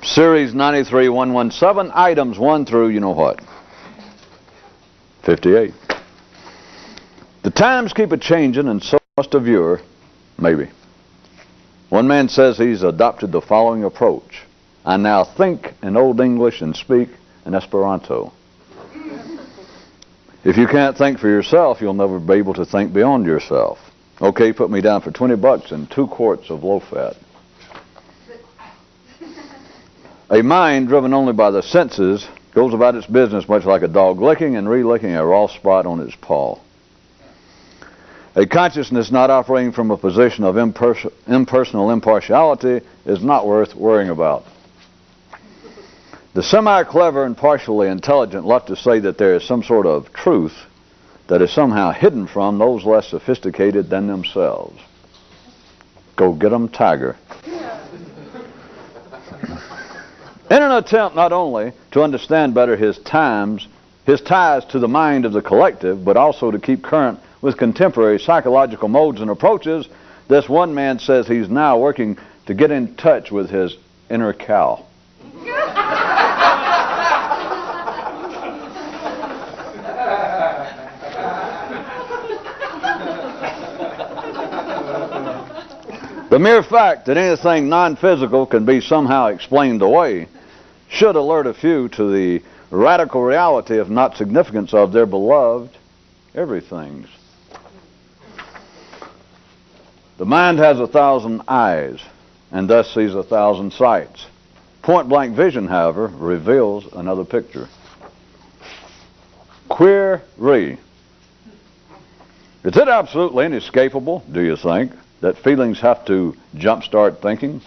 Series 93-117, items 1 through, you know what, 58. The times keep a-changin', and so must a viewer, maybe. One man says he's adopted the following approach. I now think in Old English and speak in Esperanto. If you can't think for yourself, you'll never be able to think beyond yourself. Okay, put me down for $20 and 2 quarts of low-fat. A mind driven only by the senses goes about its business much like a dog licking and re-licking a raw spot on its paw. A consciousness not operating from a position of impersonal impartiality is not worth worrying about. The semi-clever and partially intelligent love to say that there is some sort of truth that is somehow hidden from those less sophisticated than themselves. Go get 'em, Tiger. In an attempt not only to understand better his ties to the mind of the collective, but also to keep current with contemporary psychological modes and approaches, this one man says he's now working to get in touch with his inner cow. The mere fact that anything non-physical can be somehow explained away should alert a few to the radical reality, if not significance, of their beloved everythings. The mind has 1,000 eyes and thus sees 1,000 sights. Point-blank vision, however, reveals another picture. Query. Is it absolutely inescapable, do you think, that feelings have to jumpstart thinking?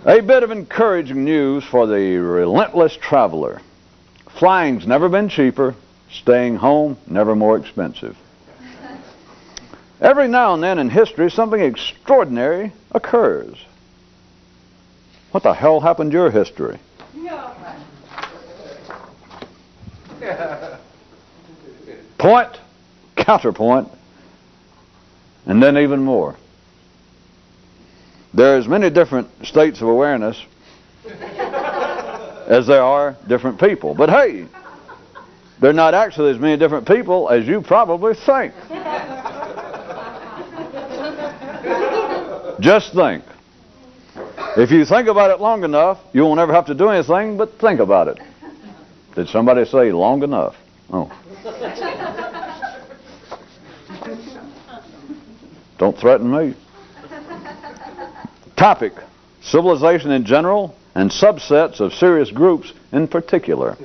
A bit of encouraging news for the relentless traveler. Flying's never been cheaper, staying home never more expensive. Every now and then in history, something extraordinary occurs. What the hell happened to your history? Point, counterpoint, and then even more. There are as many different states of awareness as there are different people. But hey, there are not actually as many different people as you probably think. Just think. If you think about it long enough, you won't ever have to do anything but think about it. Did somebody say long enough? Oh. Don't threaten me. Topic: civilization in general and subsets of serious groups in particular.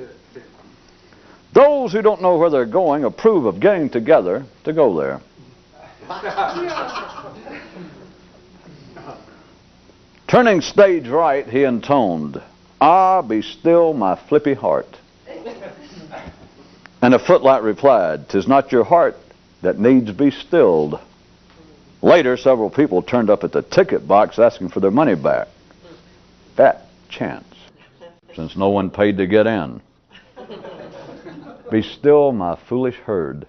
Those who don't know where they're going approve of getting together to go there. Turning stage right, he intoned, "Ah, be still my flippy heart." And a footlight replied, "'Tis not your heart that needs be stilled." Later, several people turned up at the ticket box asking for their money back. Fat chance, since no one paid to get in. Be still, my foolish herd.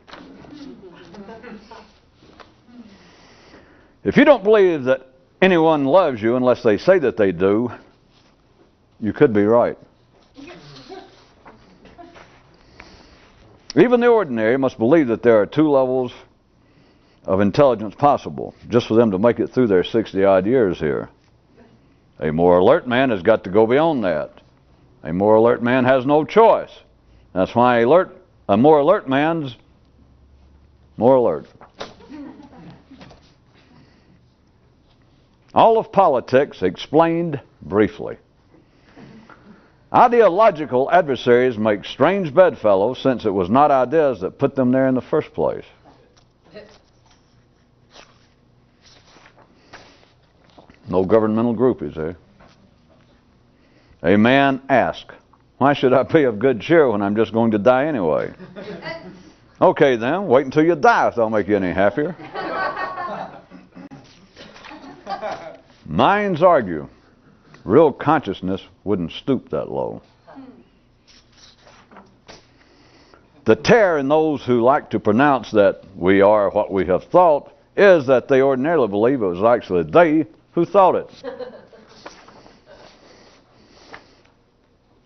If you don't believe that anyone loves you unless they say that they do, you could be right. Even the ordinary must believe that there are 2 levels of intelligence possible, just for them to make it through their 60-odd years here. A more alert man has got to go beyond that. A more alert man has no choice. That's why a more alert man's more alert. All of politics explained briefly. Ideological adversaries make strange bedfellows, since it was not ideas that put them there in the first place. No governmental groupies, eh? A man asked, "Why should I be of good cheer when I'm just going to die anyway?" Okay then, wait until you die if that'll make you any happier. Minds argue. Real consciousness wouldn't stoop that low. The terror in those who like to pronounce that we are what we have thought is that they ordinarily believe it was actually they Who thought it?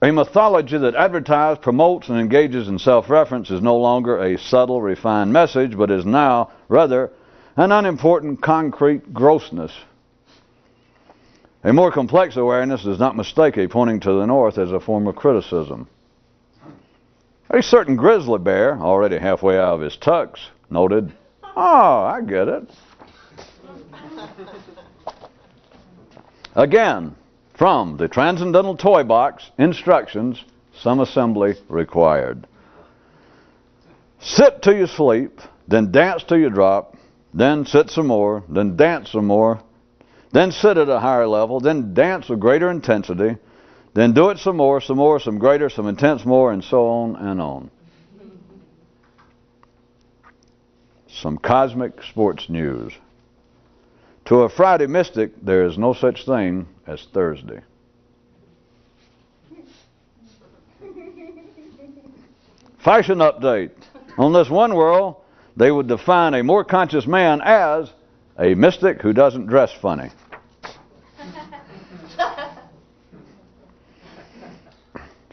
A mythology that advertises, promotes, and engages in self-reference is no longer a subtle, refined message, but is now, rather, an unimportant, concrete grossness. A more complex awareness does not mistake a pointing to the north as a form of criticism. A certain grizzly bear, already halfway out of his tux, noted, "Oh, I get it." Again, from the Transcendental Toy Box, instructions, some assembly required. Sit till you sleep, then dance till you drop, then sit some more, then dance some more, then sit at a higher level, then dance with greater intensity, then do it some more, some greater, some intense more, and so on and on. Some cosmic sports news. To a Friday mystic, there is no such thing as Thursday. Fashion update. On this one world, they would define a more conscious man as a mystic who doesn't dress funny.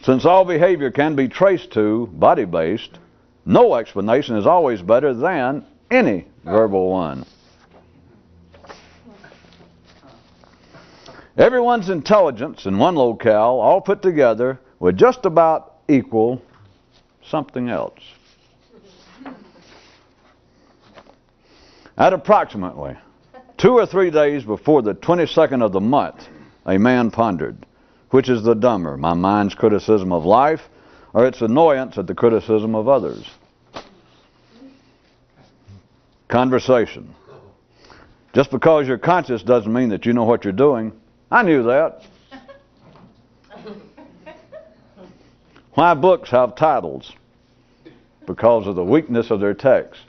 Since all behavior can be traced to body-based, no explanation is always better than any verbal one. Everyone's intelligence in one locale, all put together, would just about equal something else. At approximately 2 or 3 days before the 22nd of the month, a man pondered, which is the dumber, my mind's criticism of life or its annoyance at the criticism of others? Conversation. Just because you're conscious doesn't mean that you know what you're doing. I knew that. Why books have titles? Because of the weakness of their text.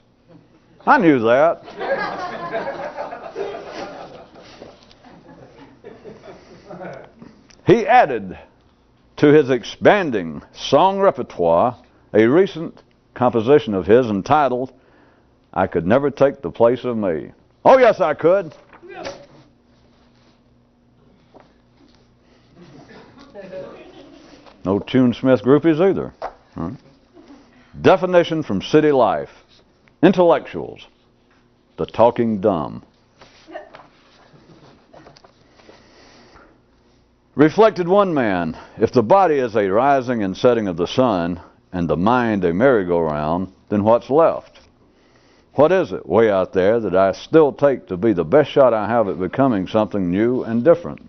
I knew that. He added to his expanding song repertoire a recent composition of his entitled, "I Could Never Take the Place of Me." Oh, yes, I could. No Tune Smith groupies either. Huh? Definition from City Life. Intellectuals, the talking dumb. Reflected one man, if the body is a rising and setting of the sun and the mind a merry-go-round, then what's left? What is it way out there that I still take to be the best shot I have at becoming something new and different?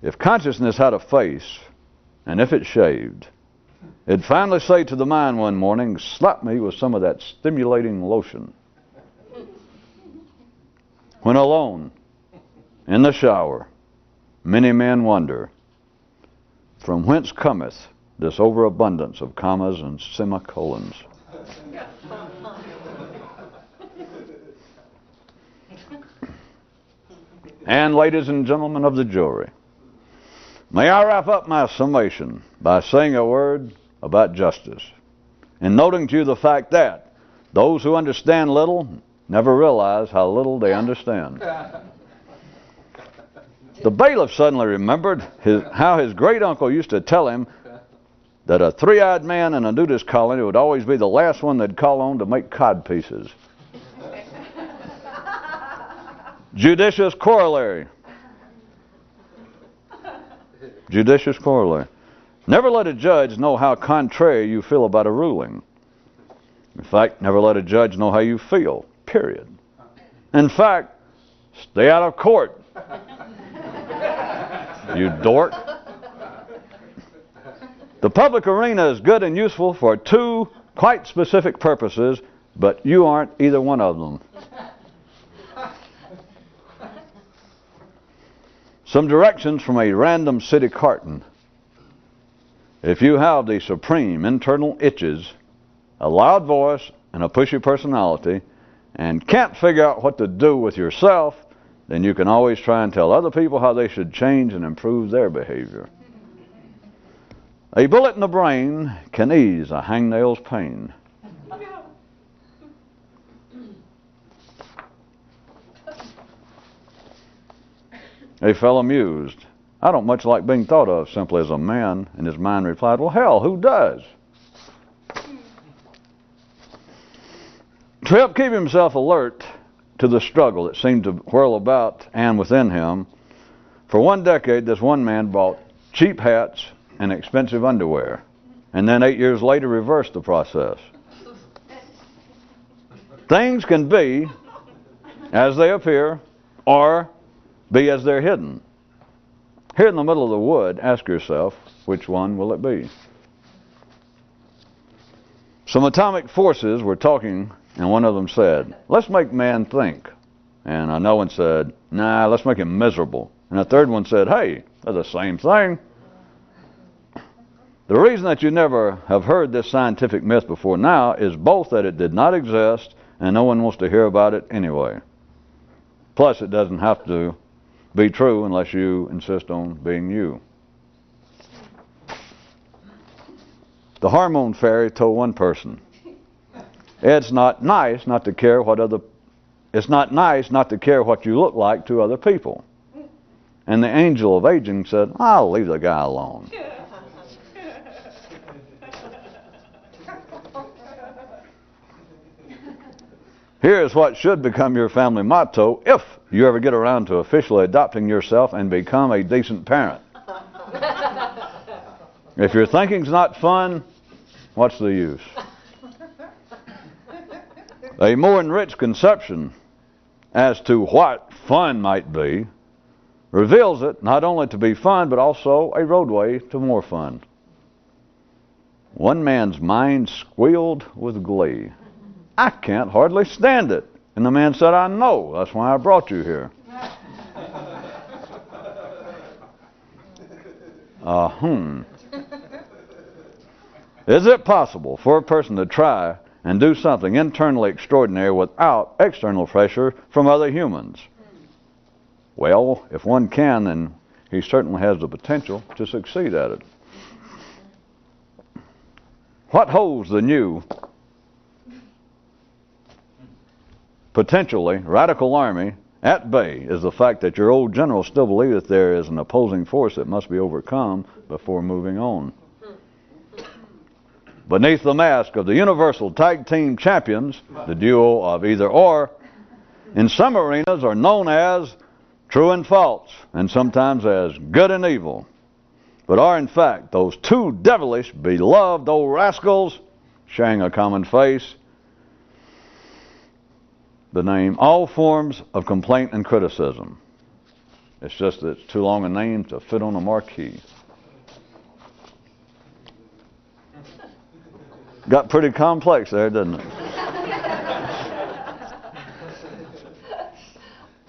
If consciousness had a face, and if it shaved, it'd finally say to the mind one morning, "Slap me with some of that stimulating lotion." When alone, in the shower, many men wonder, from whence cometh this overabundance of commas and semicolons? And ladies and gentlemen of the jury, may I wrap up my summation by saying a word about justice, and noting to you the fact that those who understand little never realize how little they understand. The bailiff suddenly remembered how his great-uncle used to tell him that a three-eyed man in a nudist colony would always be the last one they'd call on to make cod pieces. Judicious corollary. Judicious corollary. Never let a judge know how contrary you feel about a ruling. In fact, never let a judge know how you feel, period. In fact, stay out of court, you dork. The public arena is good and useful for two quite specific purposes, but you aren't either one of them. Some directions from a random city carton. If you have the supreme internal itches, a loud voice, and a pushy personality, and can't figure out what to do with yourself, then you can always try and tell other people how they should change and improve their behavior. A bullet in the brain can ease a hangnail's pain. A fellow mused, "I don't much like being thought of simply as a man." And his mind replied, "Well, hell, who does?" To help keep himself alert to the struggle that seemed to whirl about and within him, for 1 decade this one man bought cheap hats and expensive underwear, and then 8 years later reversed the process. Things can be as they appear or be as they're hidden. Here in the middle of the wood, ask yourself, which one will it be? Some atomic forces were talking, and one of them said, "Let's make man think." And another one said, "Nah, let's make him miserable." And a third one said, "Hey, they're the same thing." The reason that you never have heard this scientific myth before now is both that it did not exist and no one wants to hear about it anyway. Plus, it doesn't have to be true unless you insist on being you. The hormone fairy told one person, It's not nice not to care what you look like to other people." And the angel of aging said, "I'll leave the guy alone." Here's what should become your family motto if you ever get around to officially adopting yourself and become a decent parent. If your thinking's not fun, what's the use? A more enriched conception as to what fun might be reveals it not only to be fun, but also a roadway to more fun. One man's mind squealed with glee. "I can't hardly stand it." And the man said, "I know, that's why I brought you here." Is it possible for a person to try and do something internally extraordinary without external pressure from other humans? Well, if one can, then he certainly has the potential to succeed at it. What holds the new, potentially radical army at bay is the fact that your old generals still believe that there is an opposing force that must be overcome before moving on. Beneath the mask of the Universal Tag Team Champions, the duo of either or, in some arenas are known as true and false, and sometimes as good and evil, but are in fact those two devilish, beloved old rascals sharing a common face, the name all forms of complaint and criticism. It's just that it's too long a name to fit on a marquee. Got pretty complex there, didn't it?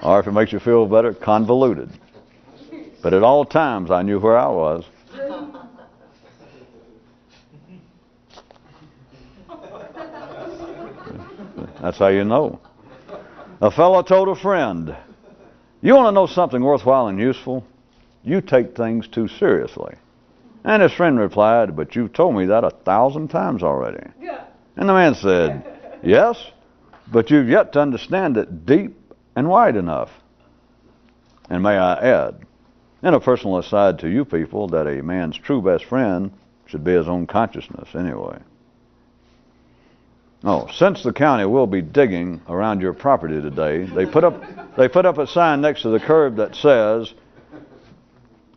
Or if it makes you feel better, convoluted. But at all times I knew where I was. That's how you know. A fellow told a friend, "You want to know something worthwhile and useful? You take things too seriously." And his friend replied, "But you've told me that 1,000 times already." And the man said, "Yes, but you've yet to understand it deep and wide enough." And may I add, in a personal aside to you people, that a man's true best friend should be his own consciousness anyway. Oh, since the county will be digging around your property today, they put up a sign next to the curb that says,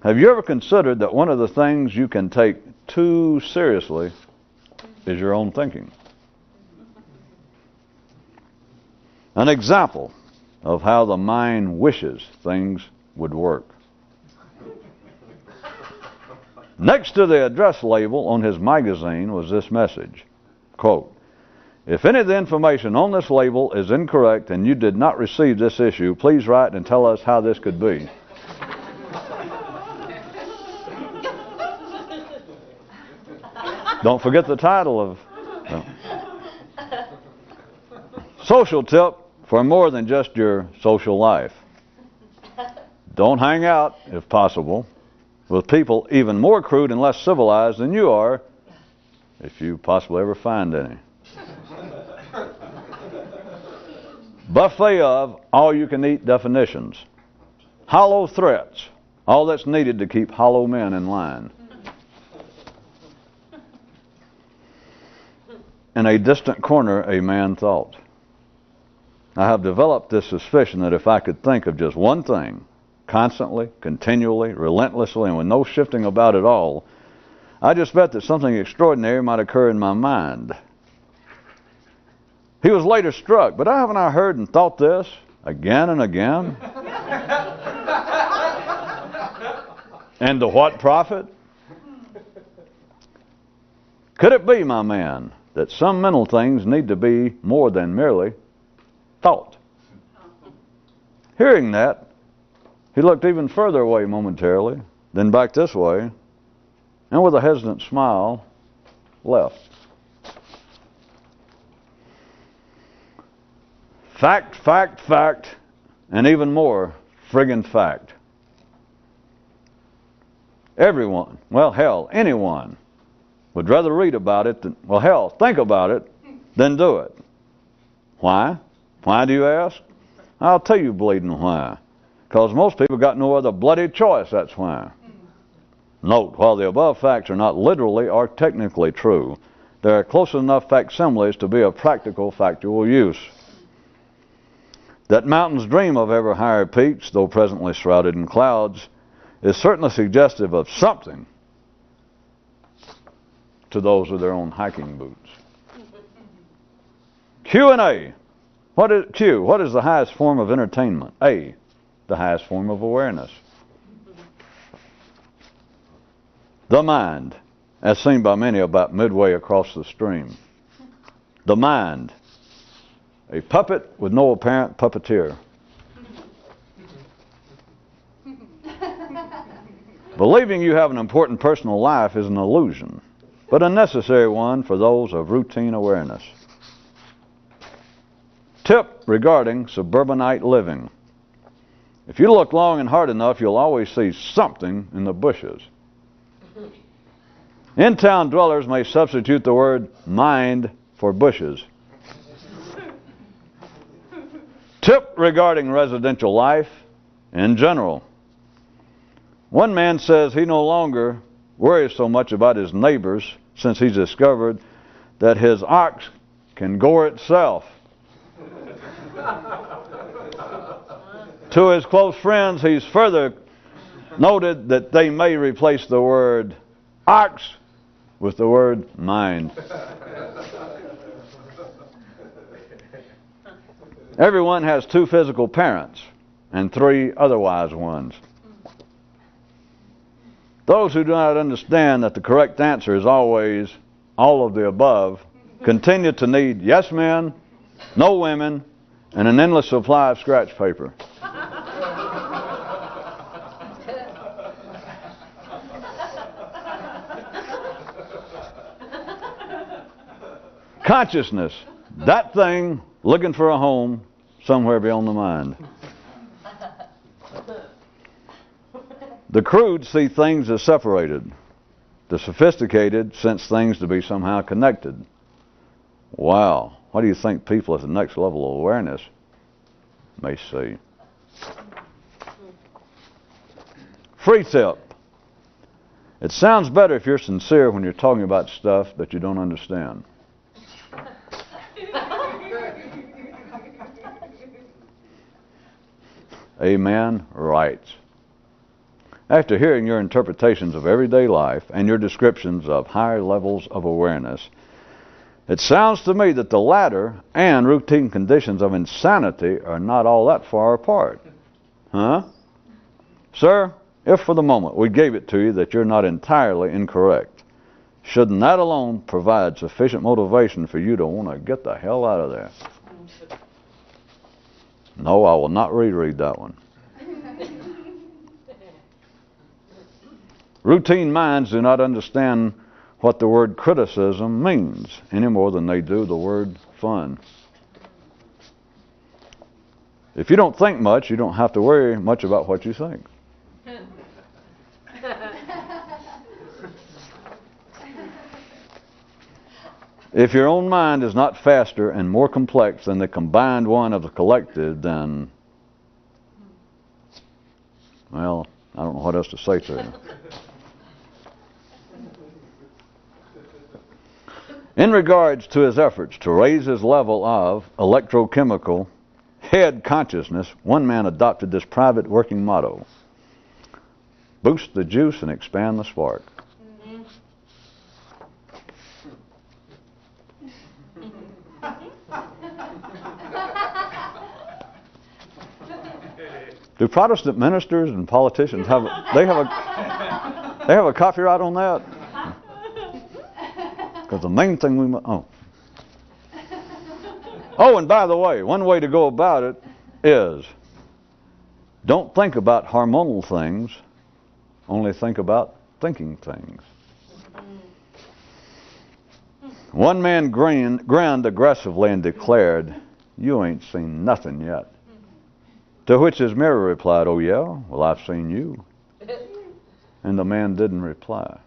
"Have you ever considered that one of the things you can take too seriously is your own thinking?" An example of how the mind wishes things would work. Next to the address label on his magazine was this message, quote, "If any of the information on this label is incorrect and you did not receive this issue, please write and tell us how this could be." Don't forget the title of... Social tip for more than just your social life. Don't hang out, if possible, with people even more crude and less civilized than you are, if you possibly ever find any. Buffet of all-you-can-eat definitions. hollow threats, all that's needed to keep hollow men in line. In a distant corner, a man thought. I have developed this suspicion that if I could think of just one thing, constantly, continually, relentlessly, and with no shifting about at all, I just bet that something extraordinary might occur in my mind. He was later struck, but haven't I heard and thought this again and again? And to what profit? Could it be, my man, that some mental things need to be more than merely thought? Hearing that, he looked even further away momentarily, then back this way, and with a hesitant smile, left. Fact, fact, fact, and even more friggin' fact. Everyone, well, hell, anyone would rather read about it than, well, hell, think about it than do it. Why? Why, do you ask? I'll tell you bleeding why. Because most people got no other bloody choice, that's why. Note, while the above facts are not literally or technically true, they are close enough facsimiles to be of practical, factual use. That mountains dream of ever higher peaks, though presently shrouded in clouds, is certainly suggestive of something to those with their own hiking boots. Q&A. What is Q? What is the highest form of entertainment? A, the highest form of awareness. The mind, as seen by many about midway across the stream. The mind, a puppet with no apparent puppeteer. Believing you have an important personal life is an illusion, but a necessary one for those of routine awareness. Tip regarding suburbanite living. If you look long and hard enough, you'll always see something in the bushes. In-town dwellers may substitute the word mind for bushes. Tip regarding residential life in general. One man says he no longer worries so much about his neighbors since he's discovered that his ox can gore itself. To his close friends, he's further noted that they may replace the word ox with the word mind. Everyone has 2 physical parents and 3 otherwise ones. Those who do not understand that the correct answer is always all of the above continue to need yes men, no women, and an endless supply of scratch paper. Consciousness, that thing looking for a home somewhere beyond the mind. The crude see things as separated. The sophisticated sense things to be somehow connected. Wow, what do you think people at the next level of awareness may see? Free tip. It sounds better if you're sincere when you're talking about stuff that you don't understand. A man writes, after hearing your interpretations of everyday life and your descriptions of higher levels of awareness, it sounds to me that the latter and routine conditions of insanity are not all that far apart. Huh? Sir, if for the moment we gave it to you that you're not entirely incorrect, shouldn't that alone provide sufficient motivation for you to want to get the hell out of there? No, I will not reread that one. Routine minds do not understand what the word criticism means any more than they do the word fun. If you don't think much, you don't have to worry much about what you think. If your own mind is not faster and more complex than the combined one of the collective, then Well, I don't know what else to say to you. In regards to his efforts to raise his level of electrochemical head consciousness, one man adopted this private working motto: boost the juice and expand the spark. Do Protestant ministers and politicians have a copyright on that? Because the main thing we must... Oh, and by the way, one way to go about it is don't think about hormonal things, only think about thinking things. One man grinned aggressively and declared, "You ain't seen nothing yet." To which his mirror replied, "Oh yeah? Well, I've seen you." And the man didn't reply.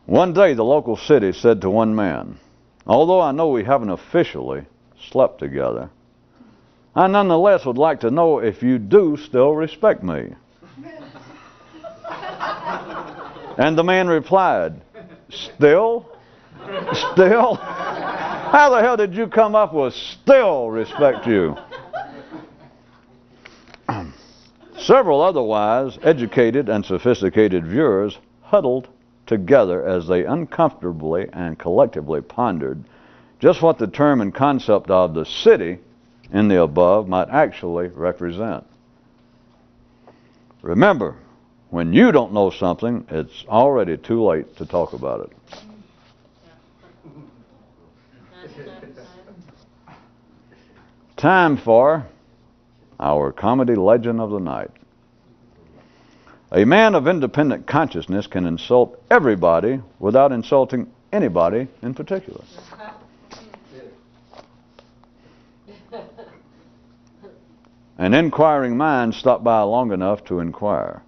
One day the local city said to one man, "Although I know we haven't officially slept together, I nonetheless would like to know if you do still respect me." And the man replied, "Still? Still? How the hell did you come up with still respect you?" Several otherwise educated and sophisticated viewers huddled together as they uncomfortably and collectively pondered just what the term and concept of the city in the above might actually represent. Remember, when you don't know something, it's already too late to talk about it. Time for our comedy legend of the night. A man of independent consciousness can insult everybody without insulting anybody in particular. An inquiring mind stopped by long enough to inquire.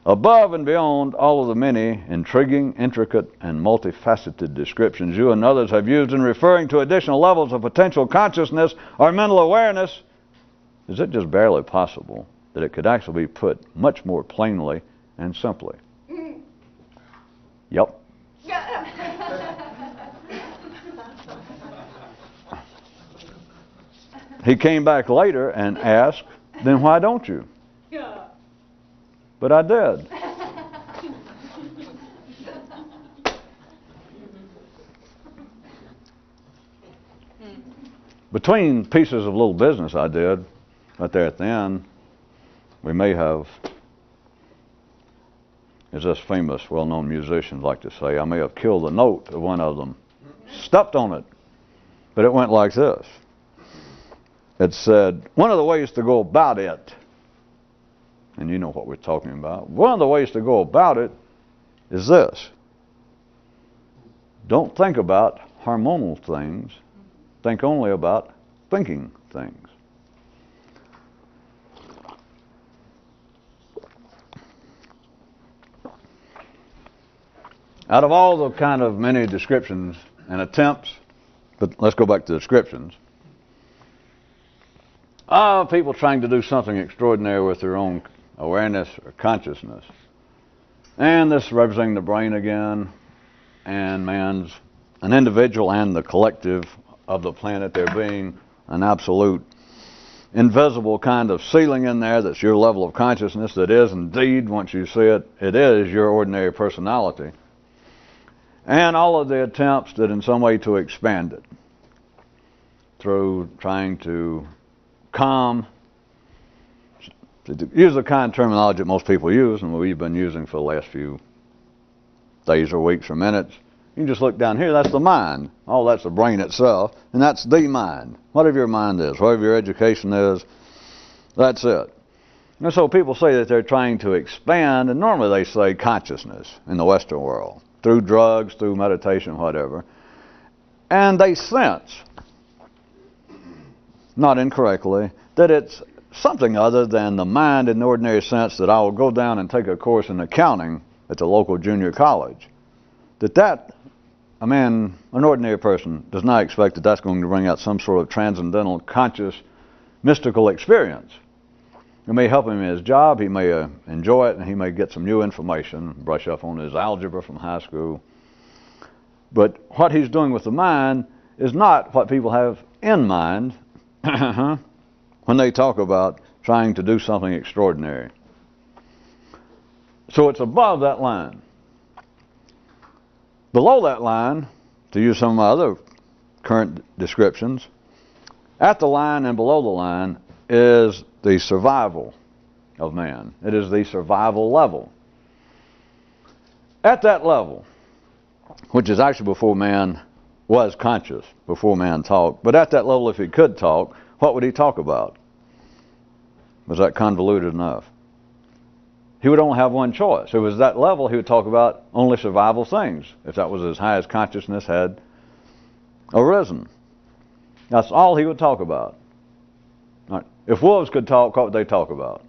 Above and beyond all of the many intriguing, intricate, and multifaceted descriptions you and others have used in referring to additional levels of potential consciousness or mental awareness, is it just barely possible that it could actually be put much more plainly and simply? Yep. He came back later and asked, "Then why don't you?" But I did. Between pieces of little business I did, right there at the end, we may have, as us famous, well-known musicians like to say, I may have killed the note of one of them, stepped on it, but it went like this. It said, one of the ways to go about it, and you know what we're talking about, one of the ways to go about it is this: don't think about hormonal things, think only about thinking things. Out of all the kind of many descriptions and attempts, but let's go back to descriptions, of people trying to do something extraordinary with their own awareness or consciousness. And this representing the brain again, and an individual and the collective of the planet, there being an absolute invisible kind of ceiling in there that's your level of consciousness that is indeed, once you see it, it is your ordinary personality. And all of the attempts that in some way to expand it through trying to calm, to use the kind of terminology that most people use and we've been using for the last few days or weeks or minutes. You can just look down here, that's the mind. Oh, that's the brain itself, and that's the mind. Whatever your mind is, whatever your education is, that's it. And so people say that they're trying to expand, and normally they say consciousness in the Western world, through drugs, through meditation, whatever. And they sense, not incorrectly, that it's something other than the mind in the ordinary sense that I will go down and take a course in accounting at the local junior college. That an ordinary person, does not expect that that's going to bring out some sort of transcendental, conscious, mystical experience. It may help him in his job, he may enjoy it, and he may get some new information, brush up on his algebra from high school. But what he's doing with the mind is not what people have in mind when they talk about trying to do something extraordinary. So it's above that line. Below that line, to use some of my other current descriptions, at the line and below the line is the survival of man. It is the survival level. At that level, which is actually before man was conscious, before man talked, but at that level, if he could talk, what would he talk about? Was that convoluted enough? He would only have one choice. If it was that level, he would talk about only survival things, if that was as high as consciousness had arisen. That's all he would talk about. Right. If wolves could talk, what would they talk about?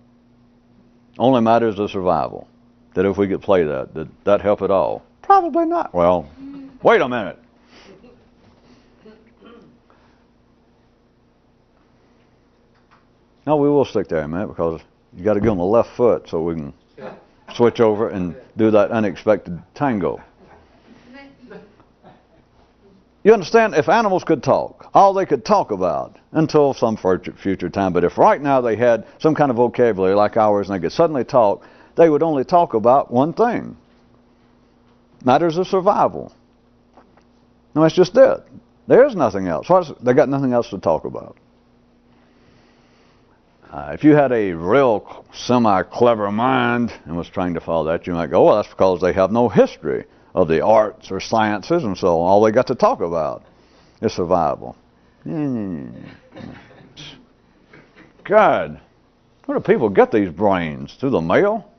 Only matters of survival. That if we could play that, did that help at all? Probably not. Well, wait a minute. No, we will stick there a minute because you got to get on the left foot so we can switch over and do that unexpected tango. You understand, if animals could talk, all they could talk about until some future time, but if right now they had some kind of vocabulary like ours and they could suddenly talk, they would only talk about one thing. Matters of survival. No, that's just it. There's nothing else. They got nothing else to talk about. If you had a real semi-clever mind and was trying to follow that, you might go, well, that's because they have no history of the arts or sciences, and so all they got to talk about is survival. God, where do people get these brains? Through the mail?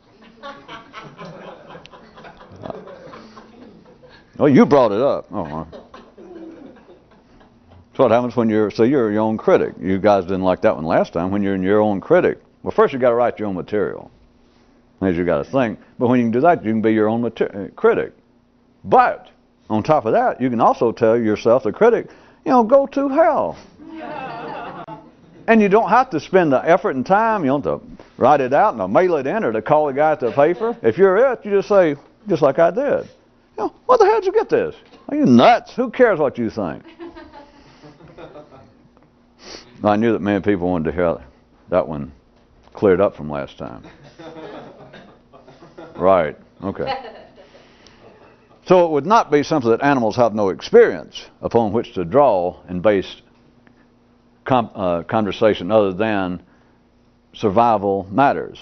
Oh, you brought it up. Oh, that's what happens when you're your own critic. You guys didn't like that one last time. When you're your own critic, well, first you got to write your own material. As you got to think. But when you can do that, you can be your own critic. But on top of that, you can also tell yourself, the critic, go to hell. And you don't have to spend the effort and time. You don't have to write it out and to mail it in or to call the guy at the paper. If you're it, you just say, just like I did. Where the hell did you get this? Are you nuts? Who cares what you think? I knew that many people wanted to hear that one cleared up from last time. Right. Okay. So it would not be something that animals have no experience upon which to draw and base conversation other than survival matters.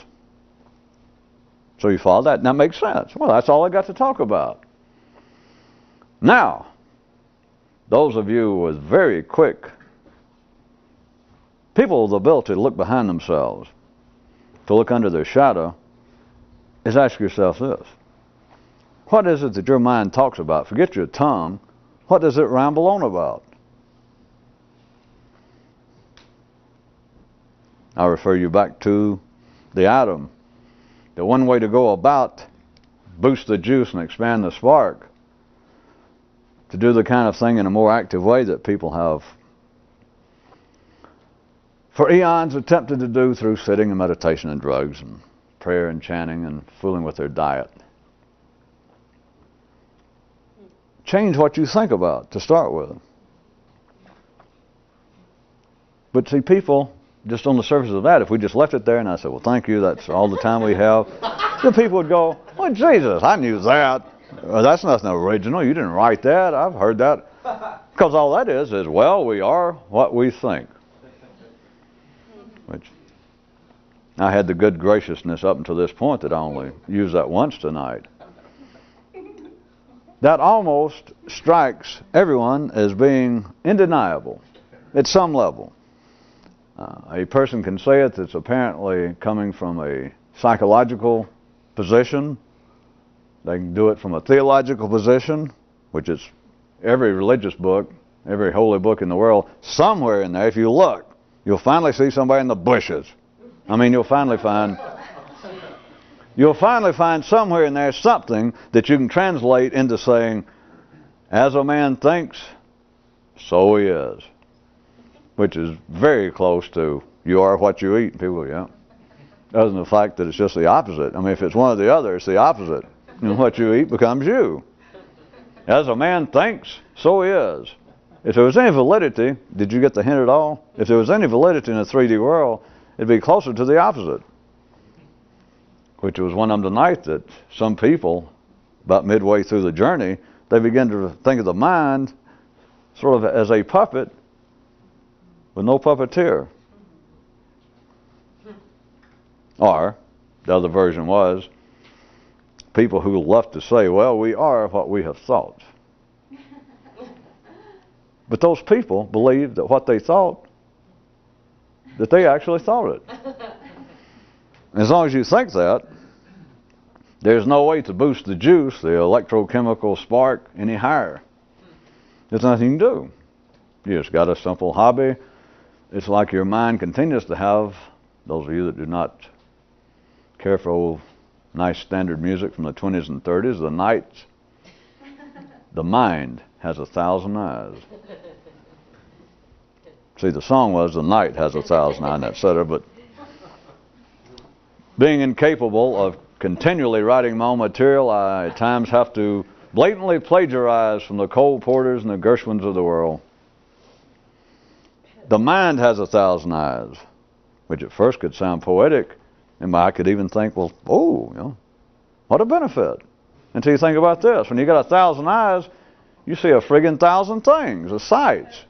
So you follow that? And that makes sense. Well, that's all I got to talk about. Now, those of you with very quick people with the ability to look behind themselves, to look under their shadow, is ask yourself this. What is it that your mind talks about? Forget your tongue. What does it ramble on about? I refer you back to the atom. The one way to go about boost the juice and expand the spark, to do the kind of thing in a more active way that people have for eons attempted to do through sitting and meditation and drugs and prayer and chanting and fooling with their diet. Change what you think about to start with. But see, people, just on the surface of that, if we just left it there and I said, well, thank you, that's all the time we have, the people would go, well, Jesus, I knew that. That's nothing original. You didn't write that. I've heard that. Because all that is, well, we are what we think. Which I had the good graciousness up until this point that I only used that once tonight. That almost strikes everyone as being undeniable at some level. A person can say it that's apparently coming from a psychological position. They can do it from a theological position, which is every religious book, every holy book in the world. Somewhere in there, if you look, you'll finally see somebody in the bushes. I mean, you'll finally find somewhere in there something that you can translate into saying, As a man thinks, so he is. Which is very close to you are what you eat. People, yeah. Other than the fact that it's just the opposite. I mean, if it's one or the other, it's the opposite. You know, what you eat becomes you. As a man thinks, so he is. If there was any validity, did you get the hint at all? If there was any validity in the 3D world, it'd be closer to the opposite. Which was one of them tonight, that some people, about midway through the journey, they begin to think of the mind sort of as a puppet with no puppeteer. Or, the other version was, people who love to say, well, we are what we have thought. But those people believed that what they thought, that they actually thought it. As long as you think that, there's no way to boost the juice, the electrochemical spark, any higher. There's nothing you can do. You just got a simple hobby. It's like your mind continues to have, those of you that do not care for old, nice standard music from the 20s and 30s, the nights, the mind has 1,000 eyes. See, the song was, the night has 1,000 eyes, etc. But being incapable of continually writing my own material, I at times have to blatantly plagiarize from the Cole Porters and the Gershwins of the world. The mind has 1,000 eyes, which at first could sound poetic, and I could even think, well, oh, you know, what a benefit. Until you think about this. When you got 1,000 eyes, you see a friggin' 1,000 things, a sights.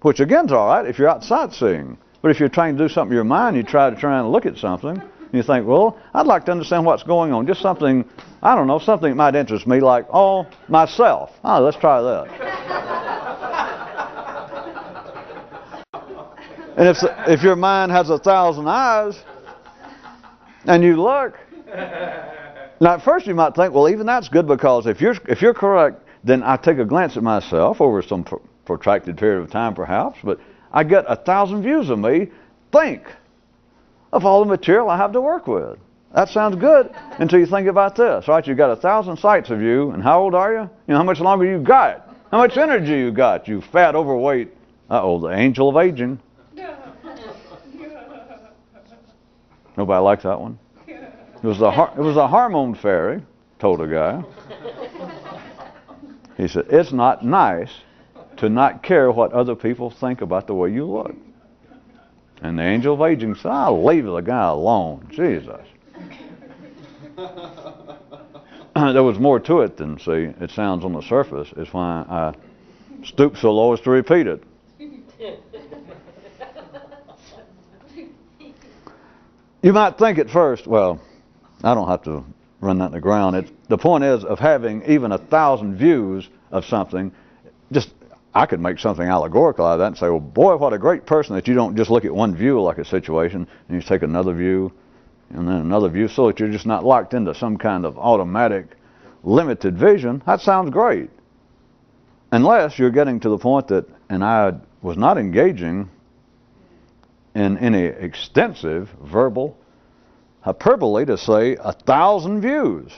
Which again's all right if you're out sightseeing. But if you're trying to do something with your mind, you try and look at something, and you think, well, I'd like to understand what's going on. Just something, I don't know, something that might interest me, like, oh, myself. Oh, let's try that. And if your mind has 1,000 eyes, and you look, now at first you might think, well, even that's good, because if you're correct, then I take a glance at myself over some protracted period of time perhaps, but I get 1,000 views of me. Think of all the material I have to work with. That sounds good until you think about this, right? You got 1,000 sights of you, and how old are you? You know, how much longer you got? How much energy you got? You fat, overweight. The angel of aging. Nobody likes that one. It was a hormone fairy, told a guy. He said, it's not nice to not care what other people think about the way you look. And the angel of aging said, I'll leave the guy alone. Jesus. There was more to it than, see, it sounds on the surface. It's why I stoop so low as to repeat it. You might think at first, well, I don't have to run that in the ground. The point is of having even 1,000 views of something, just I could make something allegorical out of that and say, well, boy, what a great person that you don't just look at one view like a situation, and you take another view and then another view, so that you're just not locked into some kind of automatic, limited vision. That sounds great. Unless you're getting to the point that, and I was not engaging in any extensive verbal hyperbole to say 1,000 views.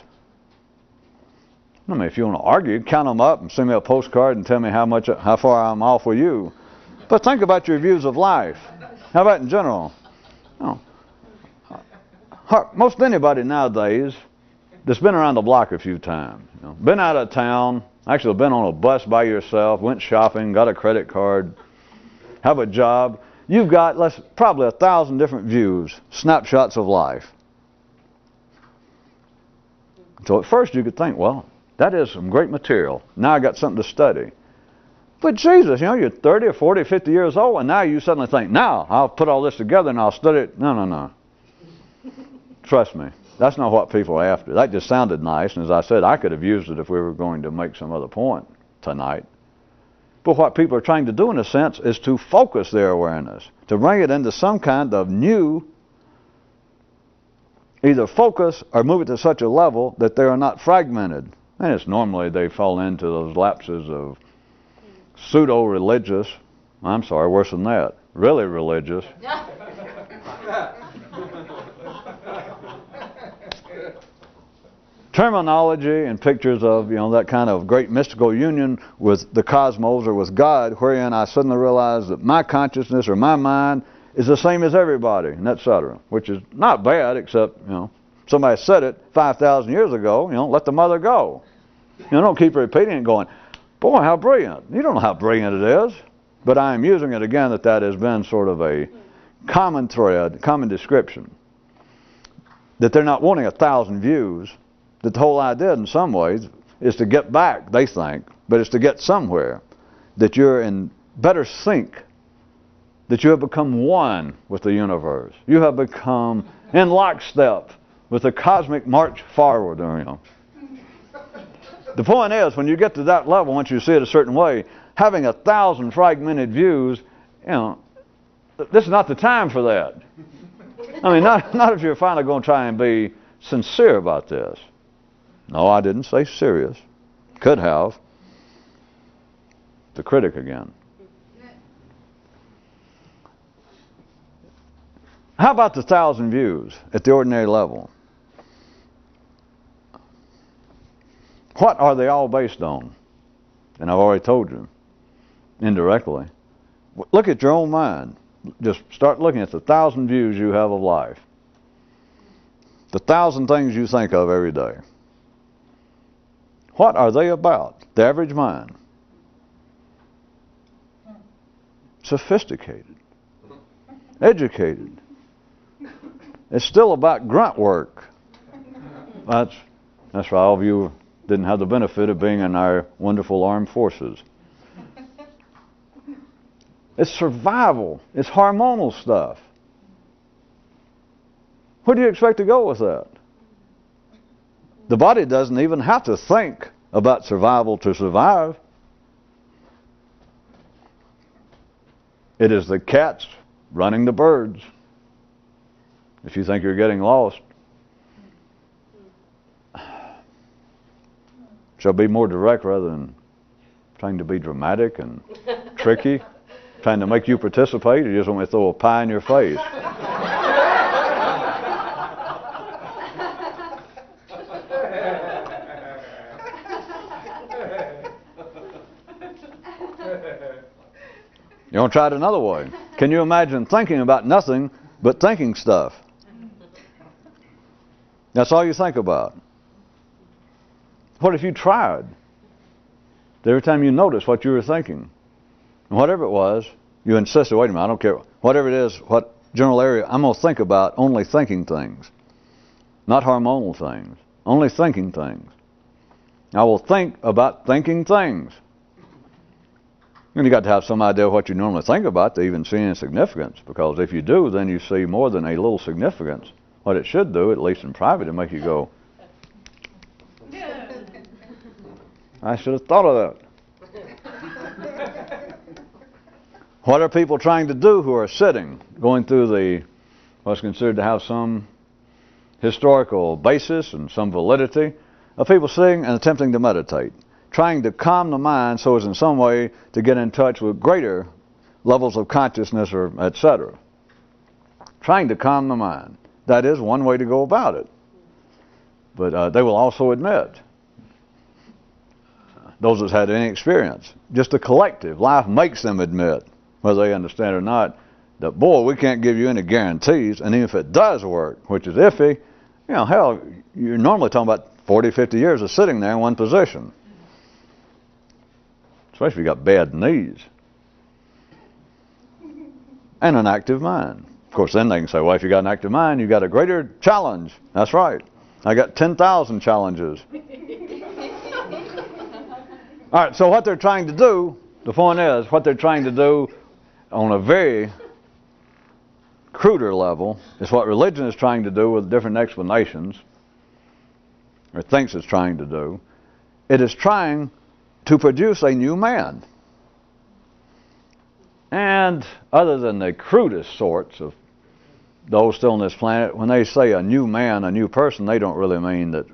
I mean, if you want to argue, count them up and send me a postcard and tell me how far I'm off with you. But think about your views of life. How about in general? You know, most anybody nowadays that's been around the block a few times, you know, been out of town, actually been on a bus by yourself, went shopping, got a credit card, have a job. You've got probably 1,000 different views, snapshots of life. So at first you could think, well, that is some great material. Now I got something to study. But Jesus, you know, you're 30 or 40 or 50 years old, and now you suddenly think, now I'll put all this together and I'll study it. No. Trust me, that's not what people are after. That just sounded nice, and as I said, I could have used it if we were going to make some other point tonight. But what people are trying to do, in a sense, is to focus their awareness, to bring it into some kind of new, either focus or move it to such a level that they are not fragmented. And it's normally they fall into those lapses of pseudo-religious, I'm sorry, worse than that, really religious. terminology and pictures of, that kind of great mystical union with the cosmos or with God, wherein I suddenly realize that my consciousness or my mind is the same as everybody, and etc., which is not bad, except, somebody said it 5,000 years ago, let the mother go. Don't keep repeating it going, boy, how brilliant. You don't know how brilliant it is. But I am using it again that has been sort of a common thread, common description. That they're not wanting 1,000 views. That the whole idea in some ways is to get back, they think, but it's to get somewhere. That you're in better sync. That you have become one with the universe. You have become in lockstep with the cosmic march forward. The point is, when you get to that level, once you see it a certain way, having 1,000 fragmented views, this is not the time for that. I mean, not if you're finally going to try and be sincere about this. No, I didn't say serious. Could have. The critic again. How about the 1,000 views at the ordinary level? What are they all based on? And I've already told you, indirectly. Look at your own mind. Just start looking at the 1,000 views you have of life. The 1,000 things you think of every day. What are they about? The average mind. Sophisticated. Educated. It's still about grunt work. That's right. All of you didn't have the benefit of being in our wonderful armed forces. It's survival. It's hormonal stuff. Where do you expect to go with that? The body doesn't even have to think about survival to survive. It is the cats running the birds. If you think you're getting lost, shall be more direct rather than trying to be dramatic and tricky, trying to make you participate, or you just want me to throw a pie in your face? You want to try it another way? Can you imagine thinking about nothing but thinking stuff? That's all you think about. What if you tried? Every time you notice what you were thinking, and whatever it was, you insisted, wait a minute, I don't care. Whatever it is, what general area, I'm going to think about only thinking things. Not hormonal things. Only thinking things. I will think about thinking things. And you got to have some idea of what you normally think about to even see any significance. Because if you do, then you see more than a little significance. What it should do, at least in private, it make you go, I should have thought of that. What are people trying to do who are sitting, going through what's considered to have some historical basis and some validity, of people sitting and attempting to meditate, trying to calm the mind so as in some way to get in touch with greater levels of consciousness or etc. Trying to calm the mind. That is one way to go about it. But they will also admit, those that's had any experience, just the collective life makes them admit, whether they understand or not, that boy, we can't give you any guarantees, and even if it does work, which is iffy, hell, you're normally talking about 40, 50 years of sitting there in one position. Especially if you got bad knees. And an active mind. Of course, then they can say, well, if you got an active mind, you got a greater challenge. That's right. I got 10,000 challenges. All right, so what they're trying to do, the point is, what they're trying to do on a very cruder level is what religion is trying to do with different explanations, or thinks it's trying to do. It is trying to produce a new man. And other than the crudest sorts of those still on this planet, when they say a new man, a new person, they don't really mean that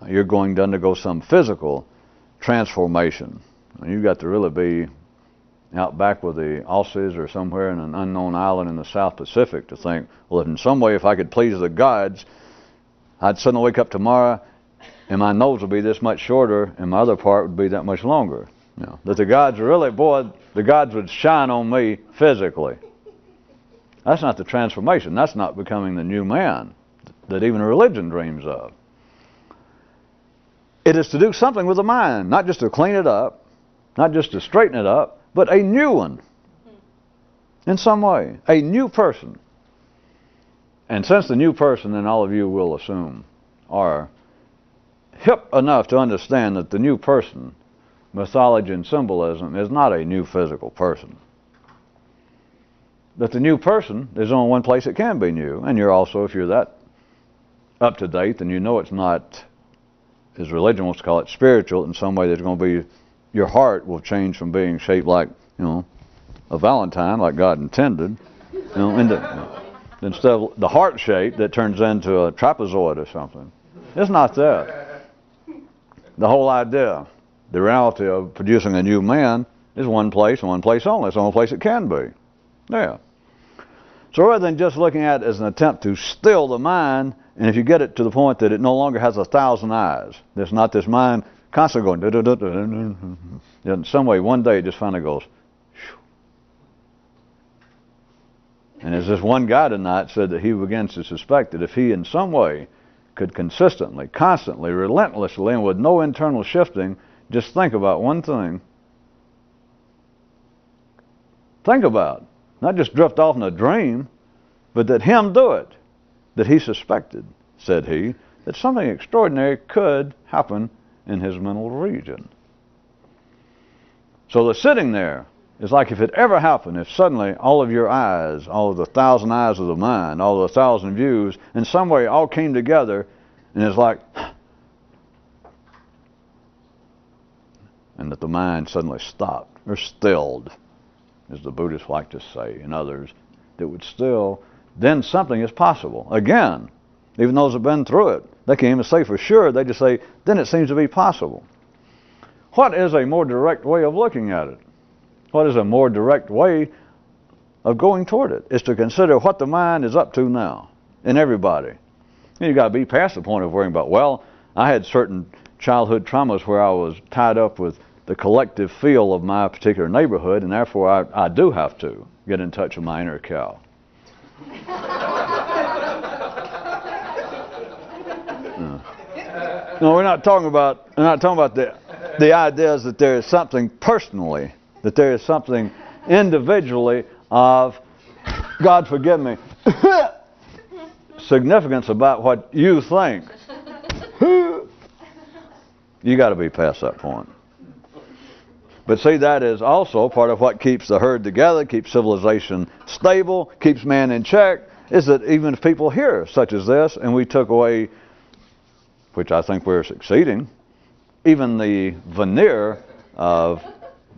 you're going to undergo some physical transformation. You've got to really be out back with the Aussies or somewhere in an unknown island in the South Pacific to think, well, in some way, if I could please the gods, I'd suddenly wake up tomorrow and my nose will be this much shorter, and my other part would be that much longer. You know, that the gods really, boy, the gods would shine on me physically. That's not the transformation. That's not becoming the new man that even religion dreams of. It is to do something with the mind, not just to clean it up, not just to straighten it up, but a new one. In some way, a new person. And since the new person, then all of you will assume, are hip enough to understand that the new person, mythology and symbolism, is not a new physical person. That the new person, there's only one place it can be new, and you're also, if you're that up to date, then you know it's not, as religion wants to call it, spiritual. In some way there's going to be, your heart will change from being shaped like, you know, a Valentine, like God intended, you know, instead of the heart shape that turns into a trapezoid or something. It's not that. The whole idea, the reality of producing a new man is one place and one place only. It's the only place it can be. Yeah. So rather than just looking at it as an attempt to still the mind, and if you get it to the point that it no longer has 1,000 eyes, there's not this mind constantly going, in some way, one day it just finally goes, shoo. And as this one guy tonight said, that he begins to suspect that if he in some way could consistently, constantly, relentlessly, and with no internal shifting, just think about one thing. Think about, not just drift off in a dream, but that him do it, that he suspected, said he, that something extraordinary could happen in his mental region. So the sitting there is like if it ever happened, if suddenly all of your eyes, all of the 1,000 eyes of the mind, all of the 1,000 views, in some way all came together, and it's like, and that the mind suddenly stopped, or stilled, as the Buddhists like to say, and others, that would still, then something is possible. Again, even those who have been through it, they can't even say for sure, they just say, then it seems to be possible. What is a more direct way of looking at it? What is a more direct way of going toward it? Is to consider what the mind is up to now, in everybody. You've got to be past the point of worrying about, well, I had certain childhood traumas where I was tied up with the collective feel of my particular neighborhood, and therefore I do have to get in touch with my inner cow. No, we're not talking about the ideas that there is something personally, that there is something individually of, God forgive me, significance about what you think. You got to be past that point. But see, that is also part of what keeps the herd together, keeps civilization stable, keeps man in check, is that even if people hear such as this, and we took away, which I think we're succeeding, even the veneer of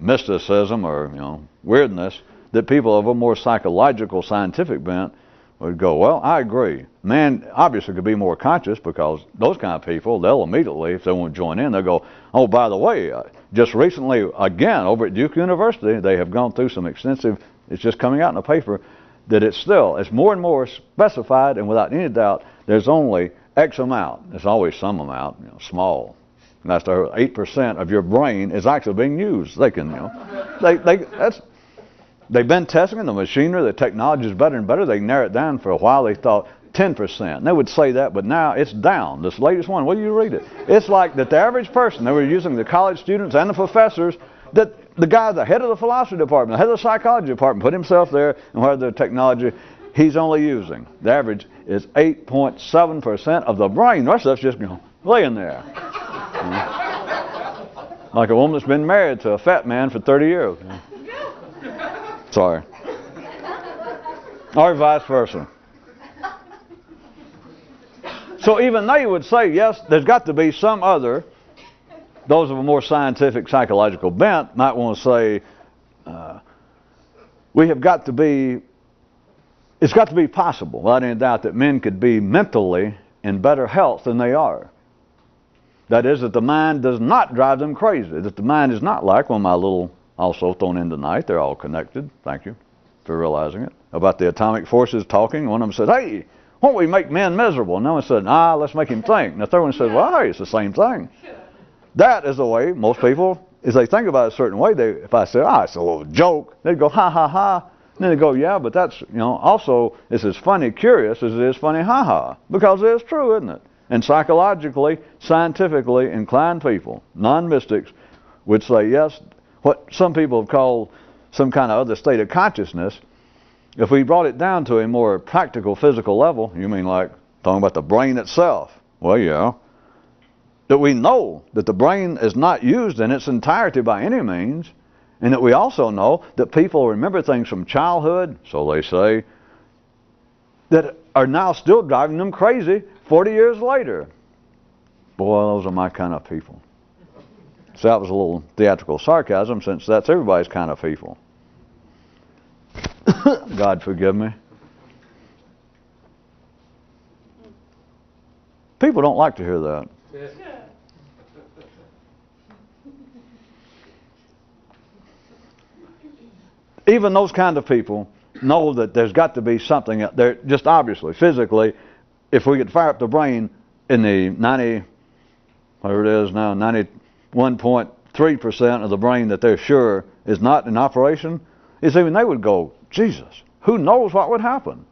mysticism or, you know, weirdness, that people of a more psychological, scientific bent would go, well, I agree. Man obviously could be more conscious, because those kind of people, they'll immediately, if they want to join in, they'll go, oh, by the way, just recently, again, over at Duke University, they have gone through some extensive, it's just coming out in the paper, that it's more and more specified, and without any doubt, there's only X amount. There's always some amount, you know, small. And that's 8% of your brain is actually being used. They can, you know, they've been testing the machinery, the technology is better and better. They narrow it down. For a while they thought 10%. And they would say that, but now it's down. This latest one, what do you read it? It's like that the average person, they were using the college students and the professors, that the guy, the head of the philosophy department, the head of the psychology department, put himself there, and where the technology, he's only using, the average is 8.7% of the brain. The rest of stuff's just laying there. Like a woman that's been married to a fat man for 30 years. Sorry. Or vice versa. So even they would say, yes, there's got to be some other, those of a more scientific, psychological bent might want to say, we have got to be, it's got to be possible, without any doubt, that men could be mentally in better health than they are. That is, that the mind does not drive them crazy. That the mind is not like one of my little, also thrown in tonight, they're all connected, thank you for realizing it, about the atomic forces talking. One of them said, hey, Won't we make men miserable? And no one said, nah, let's make him think. And the third one said, well, hey, it's the same thing. That is the way most people, as they think about it a certain way, if I say, it's a little joke, they'd go, ha, ha, ha. And then they go, yeah, but that's, also, it's as funny, curious as it is funny, ha, ha. Because it is true, isn't it? And psychologically, scientifically inclined people, non-mystics, would say, yes, what some people have called some kind of other state of consciousness, if we brought it down to a more practical, physical level, you mean like talking about the brain itself? Well, yeah. That we know that the brain is not used in its entirety by any means, and that we also know that people remember things from childhood, so they say, that are now still driving them crazy 40 years later. Boy, those are my kind of people. So that was a little theatrical sarcasm, since that's everybody's kind of people. God forgive me. People don't like to hear that. Even those kind of people know that there's got to be something there, just obviously, physically. If we could fire up the brain in the 91.3% of the brain that they're sure is not in operation, is even they would go, Jesus, who knows what would happen?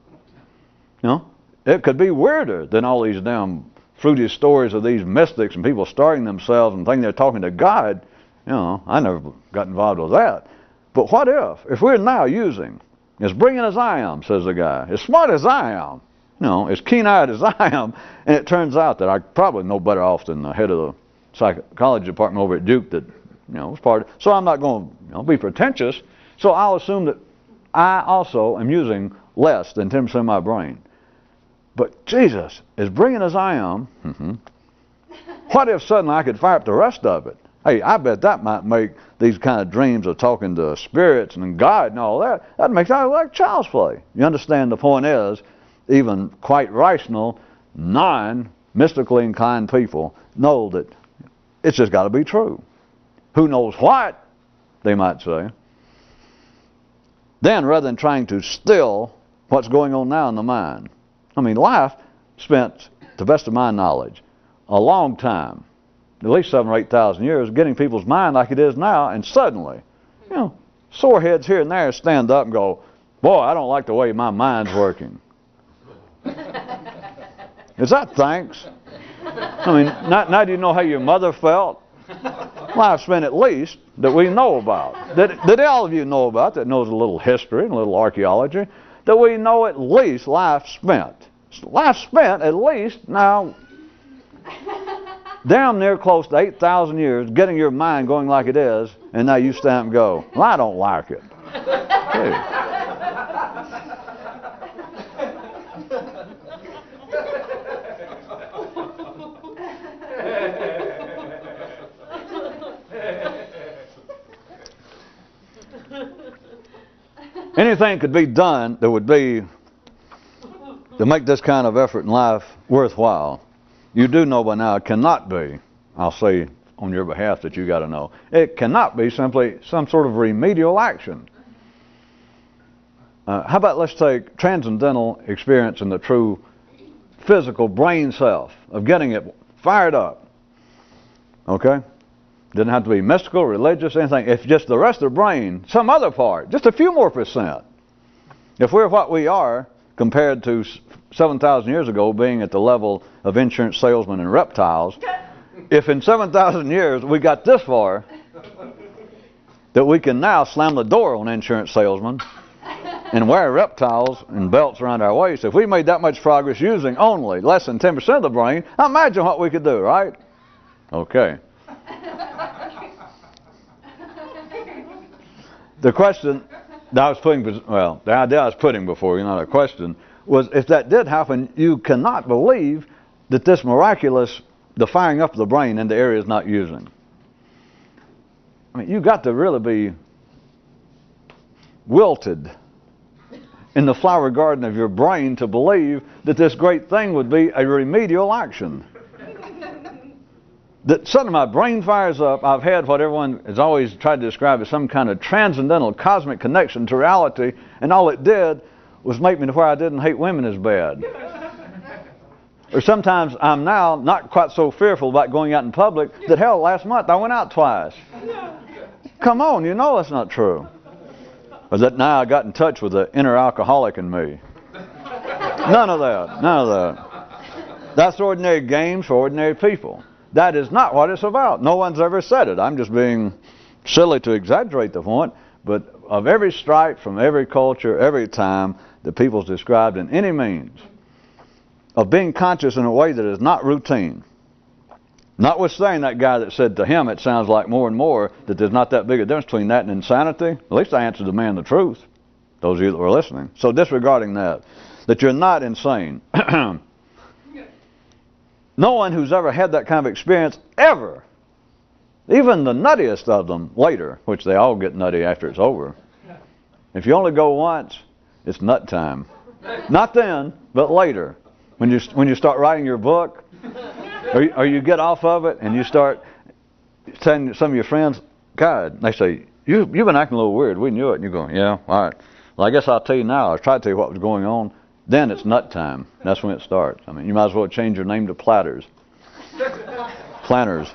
It could be weirder than all these damn fruity stories of these mystics and people starting themselves and thinking they're talking to God. I never got involved with that. But what if we're now using, as brilliant as I am, says the guy, as smart as I am, as keen-eyed as I am, and it turns out that I probably know better off than the head of the psychology department over at Duke that, was part of it. So I'm not going to, be pretentious. So I'll assume that I also am using less than 10% of my brain. But Jesus, as brilliant as I am, what if suddenly I could fire up the rest of it? Hey, I bet that might make these kind of dreams of talking to spirits and God and all that, that makes it like child's play. You understand the point is, even quite rational, non-mystically inclined people know that it's just got to be true. Who knows what, they might say. Then, rather than trying to still what's going on now in the mind, life spent, to the best of my knowledge, a long time, at least 7,000 or 8,000 years, getting people's mind like it is now, and suddenly, sore heads here and there stand up and go, boy, I don't like the way my mind's working. Is that thanks? Now do you know how your mother felt? Life spent at least that we know about, that all of you know about, that knows a little history and a little archaeology, that we know at least life spent. Life spent at least now damn near close to 8,000 years getting your mind going like it is, and now you stand and go, well, I don't like it. Hey. Anything could be done that would be to make this kind of effort in life worthwhile. You do know by now it cannot be, I'll say on your behalf that you got to know, it cannot be simply some sort of remedial action. How about let's take transcendental experience in the true physical brain self of getting it fired up. Okay? Didn't have to be mystical, religious, anything. If just the rest of the brain, some other part, just a few more percent. If we're what we are compared to 7,000 years ago being at the level of insurance salesmen and reptiles, if in 7,000 years we got this far, that we can now slam the door on insurance salesmen and wear reptiles and belts around our waist, if we made that much progress using only less than 10% of the brain, imagine what we could do, right? Okay. The question that I was putting, well, the idea I was putting before, not a question, was if that did happen, you cannot believe that this miraculous, the firing up of the brain into areas not using. You've got to really be wilted in the flower garden of your brain to believe that this great thing would be a remedial action. That suddenly my brain fires up. I've had what everyone has always tried to describe as some kind of transcendental cosmic connection to reality, and all it did was make me to where I didn't hate women as bad. Or sometimes I'm now not quite so fearful about going out in public that, hell, last month I went out twice. Come on, you know that's not true. Or that now I got in touch with the inner alcoholic in me. None of that. None of that. That's ordinary games for ordinary people. That is not what it's about. No one's ever said it. I'm just being silly to exaggerate the point. But of every stripe, from every culture, every time, the people's described in any means of being conscious in a way that is not routine. Notwithstanding that guy that said to him it sounds like more and more that there's not that big a difference between that and insanity, at least I answered the man the truth, those of you that were listening. So disregarding that you're not insane. No one who's ever had that kind of experience ever, even the nuttiest of them later, which they all get nutty after it's over. If you only go once, it's nut time. Not then, but later. When you start writing your book, or you get off of it and you start telling some of your friends, God, they say, you've been acting a little weird. We knew it. And you go, yeah, all right. Well, I guess I'll tell you now. I tried to tell you what was going on. Then it's nut time. That's when it starts. I mean, you might as well change your name to Platters. Planners.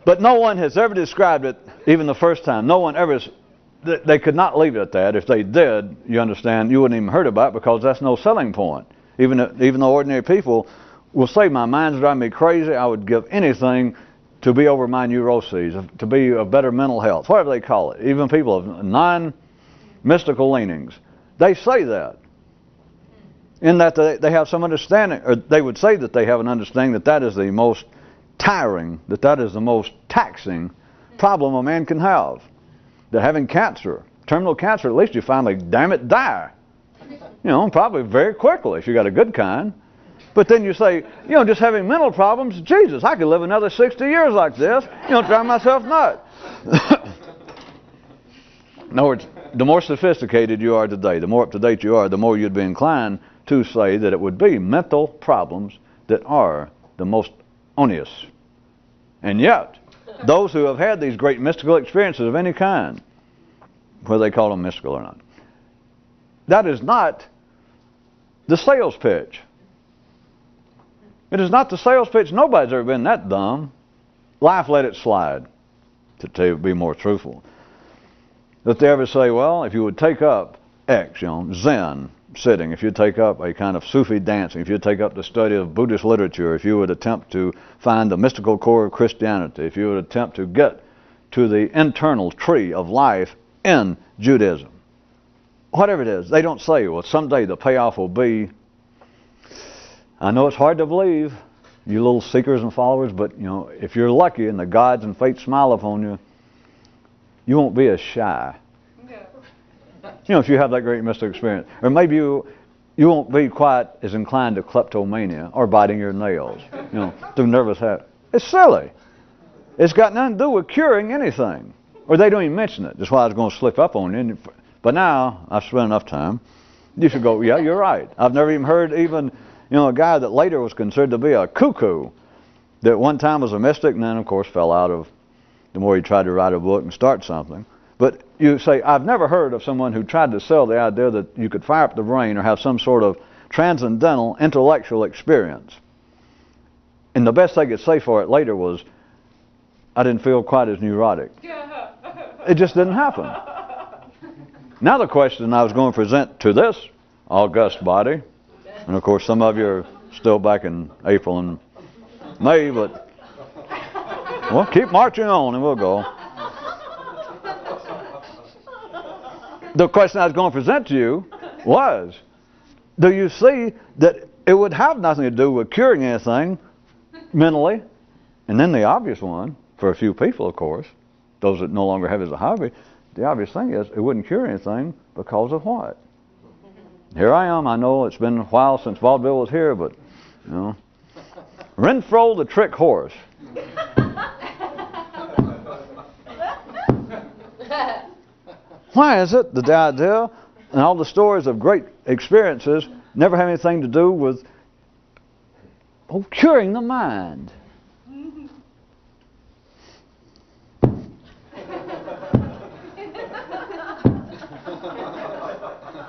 But no one has ever described it, even the first time. No one ever, they could not leave it at that. If they did, you understand, you wouldn't even heard about it because that's no selling point. Even though ordinary people will say, my mind's driving me crazy, I would give anything to be over my neuroses, to be of better mental health, whatever they call it. Even people of non-mystical leanings, they say that. In that they have some understanding, or they would say that they have an understanding that that is the most tiring, that is the most taxing problem a man can have. That having cancer, terminal cancer, at least you finally, damn it, die. You know, probably very quickly if you got a good kind. But then you say, just having mental problems, Jesus, I could live another 60 years like this. Drive myself nuts. In other words, the more sophisticated you are today, the more up to date you are, the more you'd be inclined to say that it would be mental problems that are the most onerous. And yet, those who have had these great mystical experiences of any kind, whether they call them mystical or not, that is not the sales pitch. It is not the sales pitch. Nobody's ever been that dumb. Life let it slide, to be more truthful. That they ever say, well, if you would take up X, Zen sitting, if you take up a kind of Sufi dancing, if you take up the study of Buddhist literature, if you would attempt to find the mystical core of Christianity, if you would attempt to get to the internal tree of life in Judaism, whatever it is, they don't say, well, someday the payoff will be, I know it's hard to believe, you little seekers and followers, but if you're lucky and the gods and fate smile upon you, you won't be as shy. If you have that great mystical experience. Or maybe you won't be quite as inclined to kleptomania or biting your nails, through nervous habit. It's silly. It's got nothing to do with curing anything. Or they don't even mention it. That's why I was going to slip up on you. But now, I've spent enough time. You should go, yeah, you're right. I've never even heard even, a guy that later was considered to be a cuckoo, that one time was a mystic and then, of course, fell out of the more he tried to write a book and start something. But you say, I've never heard of someone who tried to sell the idea that you could fire up the brain or have some sort of transcendental intellectual experience. And the best they could say for it later was, I didn't feel quite as neurotic. It just didn't happen. Now the question I was going to present to this august body, and of course some of you are still back in April and May, but well, keep marching on and we'll go. The question I was going to present to you was, do you see that it would have nothing to do with curing anything mentally? And then the obvious one, for a few people, of course, those that no longer have it as a hobby, the obvious thing is it wouldn't cure anything because of what? Here I am. I know it's been a while since vaudeville was here, but, Renfro the trick horse. Why is it that the idea and all the stories of great experiences never have anything to do with curing the mind?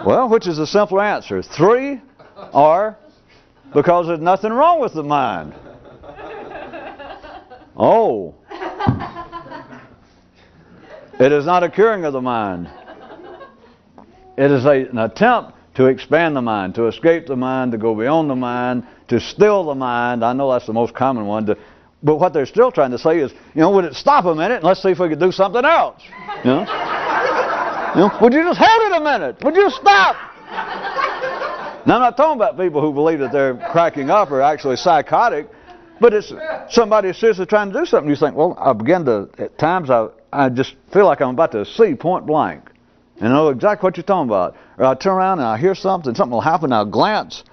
Well, which is the simpler answer? 3 or because there's nothing wrong with the mind. Oh. It is not a curing of the mind. It is an attempt to expand the mind, to escape the mind, to go beyond the mind, to still the mind. I know that's the most common one. But what they're still trying to say is, would it stop a minute and let's see if we could do something else? Would you just hold it a minute? Would you stop? Now, I'm not talking about people who believe that they're cracking up or actually psychotic, but it's somebody seriously trying to do something. You think, well, at times I just feel like I'm about to see point blank. And I know exactly what you're talking about. Or I turn around and I hear something will happen, I'll glance.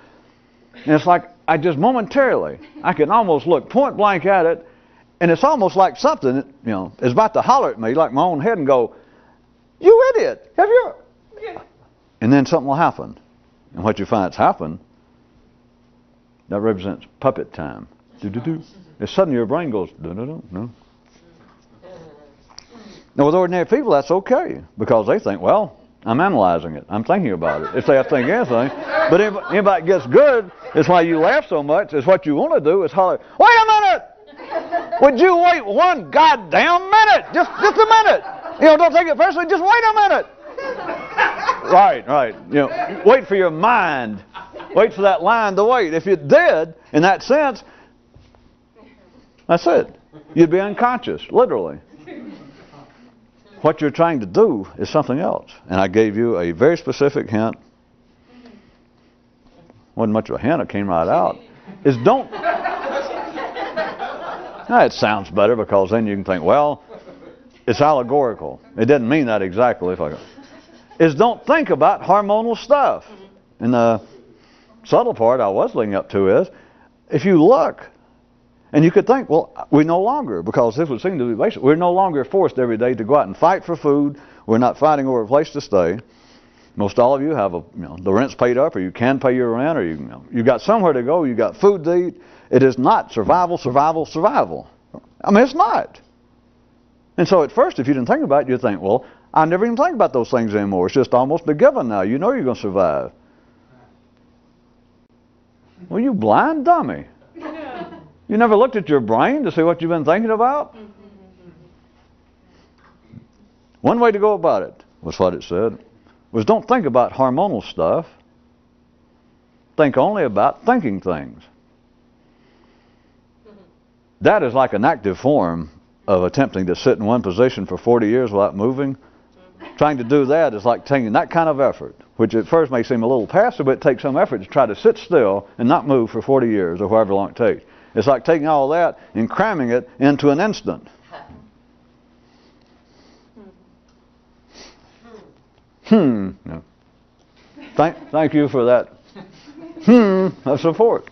And it's like I just momentarily, I can almost look point blank at it, and it's almost like something, is about to holler at me, like my own head, and go, "You idiot! Have you?" And then something will happen. And what you find's happened, that represents puppet time. Do-do-do. And suddenly your brain goes, do-do-do, no. Now, with ordinary people, that's okay, because they think, well, I'm analyzing it. I'm thinking about it. If they have to think anything. But anybody gets good, it's why you laugh so much. It's what you want to do is holler, "Wait a minute! Would you wait one goddamn minute? Just a minute. Don't take it personally. Just wait a minute." Right. Wait for your mind. Wait for that line to wait. If you did, in that sense, that's it. You'd be unconscious, literally. What you're trying to do is something else. And I gave you a very specific hint. Wasn't much of a hint, it came right out. Is don't. Now, it sounds better because then you can think, well, it's allegorical. It didn't mean that exactly. Is don't think about hormonal stuff. And the subtle part I was leading up to is, if you look, and you could think, well, we no longer, because this would seem to be basic, we're no longer forced every day to go out and fight for food. We're not fighting over a place to stay. Most all of you have the rent's paid up, or you can pay your rent, or you got somewhere to go, you got food to eat. It is not survival. I mean, it's not. And so at first, if you didn't think about it, you'd think, well, I never even think about those things anymore. It's just almost a given now. You know you're going to survive. Well, you blind dummy. You never looked at your brain to see what you've been thinking about? One way to go about it, was what it said, was don't think about hormonal stuff. Think only about thinking things. That is like an active form of attempting to sit in one position for 40 years without moving. Trying to do that is like taking that kind of effort, which at first may seem a little passive, but it takes some effort to try to sit still and not move for 40 years or however long it takes. It's like taking all that and cramming it into an instant. No. Thank you for that. Of support.